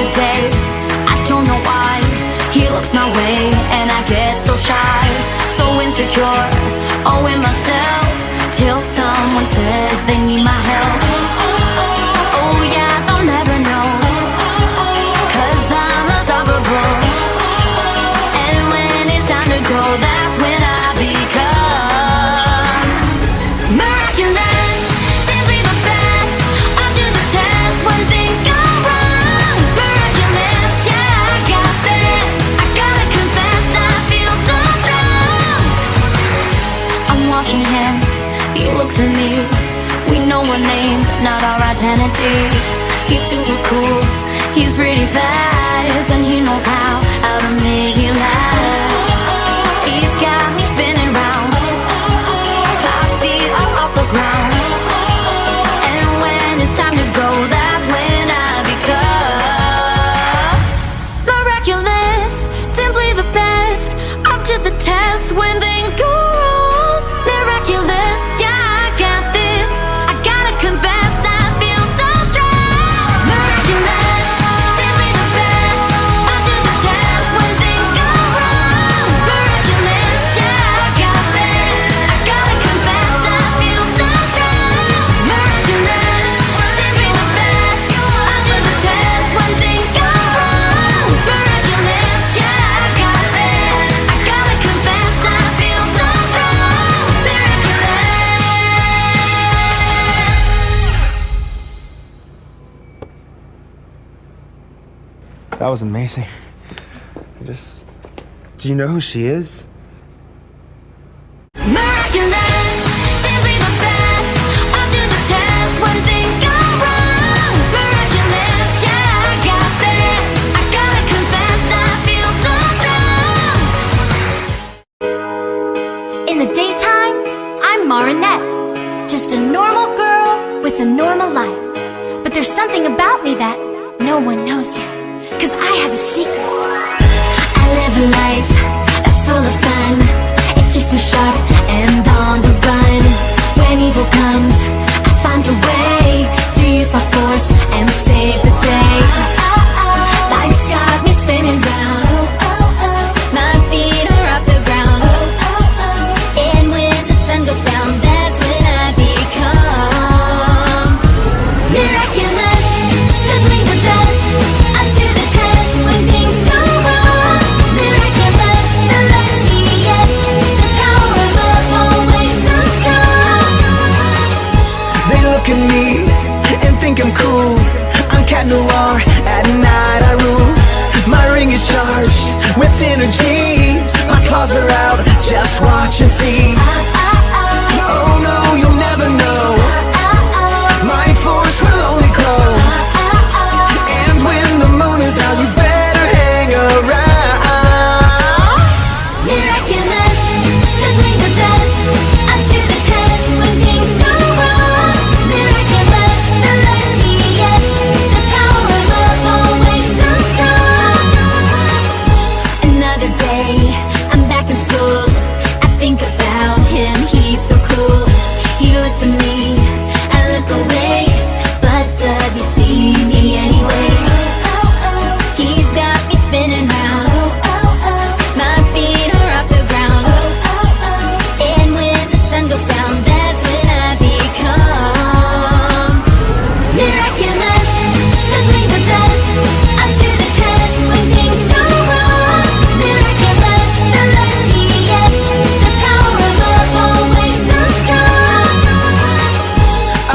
another day. I don't know why he looks my way, and I get so shy, so insecure, oh in myself, till someone says they need my help. Oh yeah, they'll never know, 'cause I'm unstoppable. And when it's time to go, that's when I become miraculous, simply the best, up to the test when things go wrong. Miraculous, yeah, I got this. I gotta confess, I feel so strong. I'm watching him, he looks at me. We know our names, not our identity. He's super cool, he's pretty fast, and he knows how to make me laugh. He's got me spinning round, my feet are off the ground. And when it's time to go, that's when I become miraculous, simply the best, up to the test when things go wrong. Miraculous, yeah, I got this. I gotta confess, I feel so strong. Miraculous, simply the best, up to the test when things go wrong. Miraculous, yeah, I got this. I gotta confess, I feel so strong. Miraculous, simply the best, up to the test when things go wrong. Miraculous, yeah, I got this. I gotta confess, I feel so strong. Miraculous. That was amazing. Do you know who she is? Miraculous, simply the best, up to the test when things go wrong. Miraculous, yeah, I got this. I gotta confess, I feel so strong. In the daytime, I'm Marinette, just a normal girl with a normal life. But there's something about me that no one knows yet, 'cause I have a secret. I live a life that's full of fun. It keeps me sharp and on the run. When evil comes, I find a way to use my force and save the day. Life's got me spinning round. My feet are off the ground. And when the sun goes down, that's when I become miraculous, simply the best, up to the test when things go wrong. Miraculous, the luckiest, the power of love always so strong. They look at me and think I'm cool. I'm Cat Noir, at night I rule. My ring is charged with energy. My claws are out, just watch and see. Oh no, you'll never know. My force will only grow. And when the moon is out, you better hang around. Miraculous, simply the best, up to the test when things go wrong. Miraculous, the luckiest, the power of love always so strong. Another day, I'm back in school. I think about him, he's so cool. He looks at me, I look away, but does he see me anyway? He's got me spinning round. My feet are off the ground. And when the sun goes down, that's when I become miraculous, simply the best, up to the test when things go wrong. Miraculous, the luckiest, the power of love always so strong.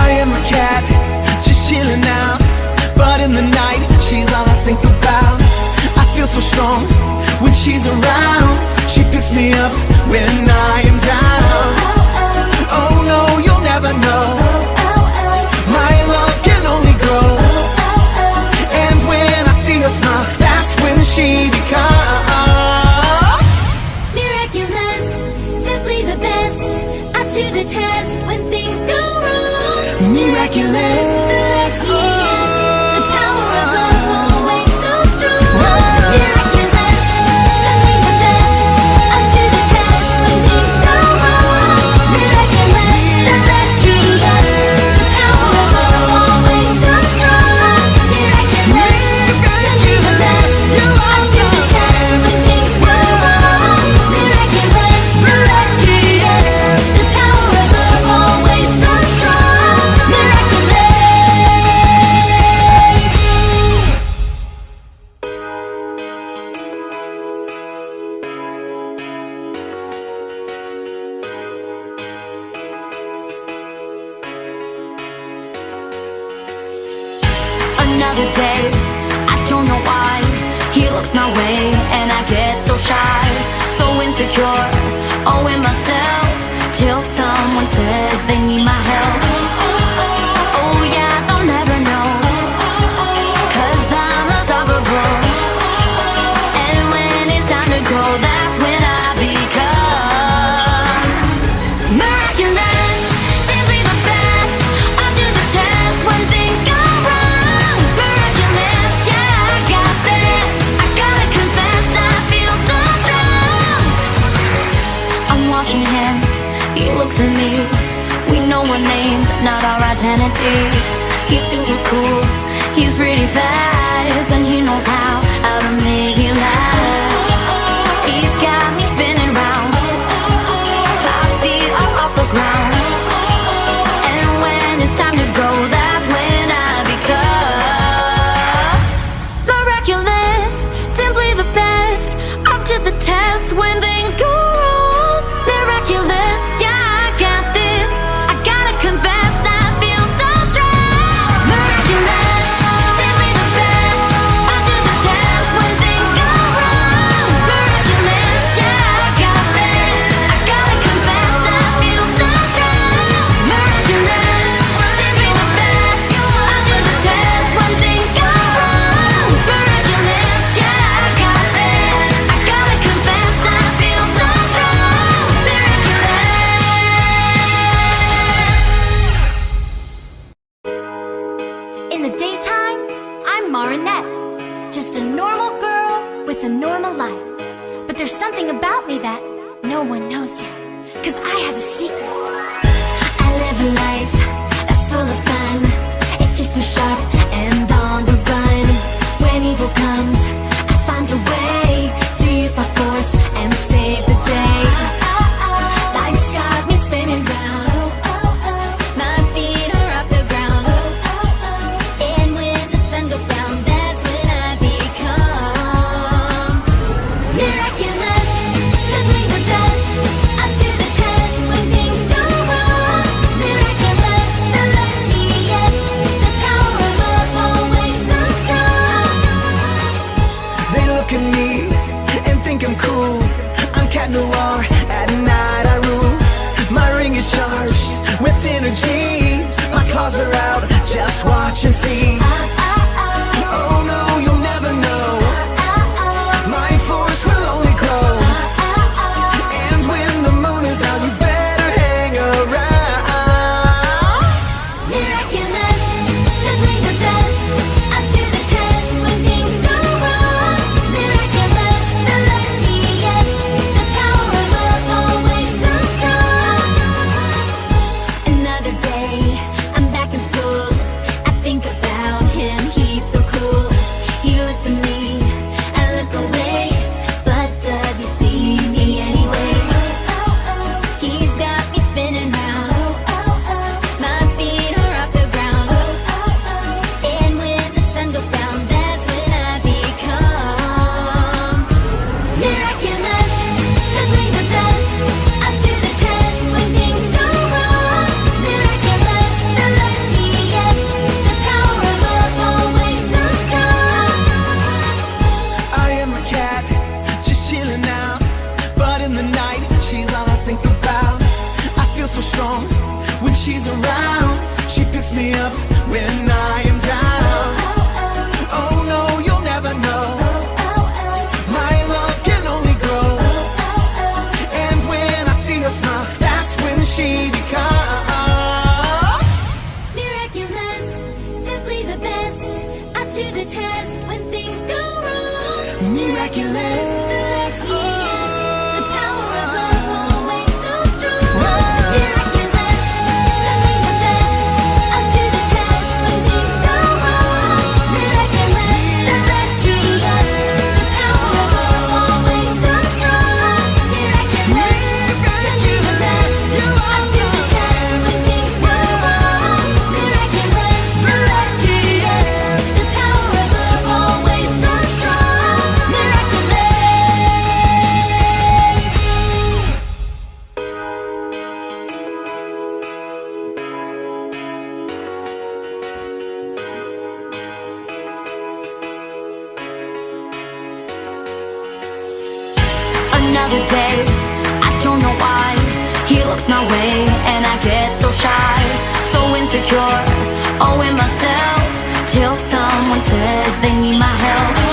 I am a cat, just chilling out. But in the night, she's all I think about. I feel so strong when she's around. She picks me up when I am down. Oh no, you'll never know. My love can only grow. And when I see her smile, that's when she becomes Miraculous, simply the best, up to the test when things go wrong. Miraculous, the luckiest, the power of love always so strong. Miraculous, simply the best, up to the test when things go wrong. another day. I don't know why he looks my way, and I get so shy, so insecure, oh in myself, till someone says they need my help. Oh yeah, they'll never know, 'cause I'm unstoppable. And when it's time to go, that's when I become miraculous, simply the best, up to the test when things go wrong. Miraculous, yeah, I got this. I gotta confess, I feel so strong. I'm watching him, he looks at me. We know our names, not our identity. He's super cool, he's pretty fast, and he knows how to make me laugh. He's got me spinning round, my feet are off the ground. And when it's time to go, that's when I become miraculous, simply the best, up to the test when things go wrong. Miraculous, yeah, I got this. I gotta confess, I feel so strong. Miraculous, simply the best, up to the test when things go wrong. Miraculous, yeah, I got this. I gotta confess, I feel so strong. Miraculous, simply the best, up to the test when things go wrong. Miraculous, yeah, I got this. I gotta confess, I feel so strong. Miraculous. In the daytime, I'm Marinette, just a normal girl with a normal life. But there's something about me that no one knows yet, 'cause I have a secret. I live a life that's full of fun. It keeps me sharp and on the run. When evil comes, I find a way to use my force and save the day. Life's got me spinning round. My feet are off the ground. And when the sun goes down, that's when I become miraculous, simply the best, up to the test when things go wrong. Miraculous, the luckiest, the power of love always so strong. They look at me and think I'm cool. I'm cat noir, at night I rule. My ring is charged with energy. My claws are out, just watch and see. Oh no, you'll never know. My force will only grow. And when the moon is out, you better hang around. Miraculous, simply the best, up to the test when things go wrong. Miraculous, the luckiest, the power of love always so strong. Another day, I'm back in school. I think about him, he's so cool. He looks at me, I look away, but does he see me anyway? He's got me spinning round. My feet are off the ground. And when the sun goes down, that's when I become miraculous, simply the best, up to the test when things go wrong. Miraculous, the luckiest, the power of love always so strong. I am a cat, just chilling out. But in the night, she's all I think about. I feel so strong when she's around. She picks me up when I am down. Oh no, you'll never know. My love can only grow. And when I see her smile, that's when she becomes Miraculous, simply the best, up to the test when things go wrong. miraculous. The power of love always so strong. Miraculous, simply the best, up to the test when things go other day. I don't know why he looks my way, and I get so shy, so insecure, oh in myself, till someone says they need my help.